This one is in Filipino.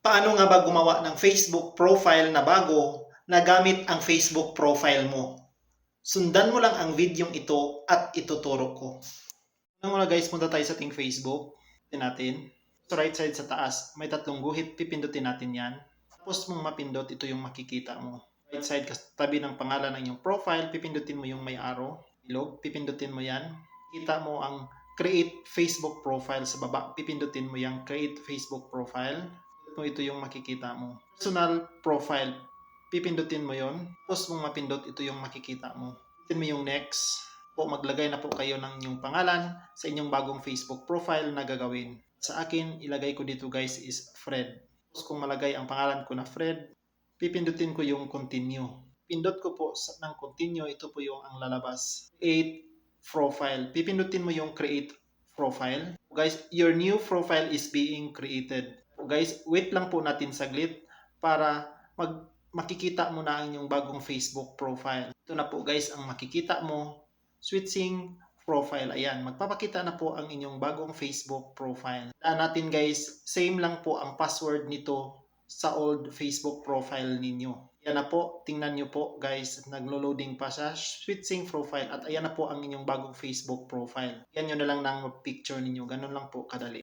Paano nga ba gumawa ng Facebook profile na bago na gamit ang Facebook profile mo? Sundan mo lang ang videong ito at ituturo ko. Una muna guys, punta tayo sa ating Facebook. Pindutin natin. Sa right side sa taas, may tatlong guhit. Pipindutin natin yan. Tapos mong mapindot, ito yung makikita mo. Right side, tabi ng pangalan ng iyong profile, pipindutin mo yung may arrow. Ilog, pipindutin mo yan. Kita mo ang Create Facebook Profile sa baba. Pipindutin mo yung Create Facebook Profile. Ito yung makikita mo. Personal Profile. Pipindutin mo yon. Tapos mong mapindot, ito yung makikita mo. Pipindutin mo yung Next. Po, maglagay na po kayo ng inyong pangalan sa inyong bagong Facebook profile na gagawin. Sa akin, ilagay ko dito guys is Fred. Tapos kung malagay ang pangalan ko na Fred, pipindutin ko yung continue. Pindot ko po ng continue, ito po yung ang lalabas. Create profile. Pipindutin mo yung create profile. Guys, your new profile is being created. Guys, wait lang po natin saglit para makikita mo na ang inyong bagong Facebook profile. Ito na po guys ang makikita mo. Switching profile. Ayan, magpapakita na po ang inyong bagong Facebook profile. Tandaan natin guys, same lang po ang password nito sa old Facebook profile ninyo. Ayan na po, tingnan nyo po guys, naglo-loading pa siya, switching profile at ayan na po ang inyong bagong Facebook profile. Yan nyo na lang ng picture ninyo, ganun lang po kadali.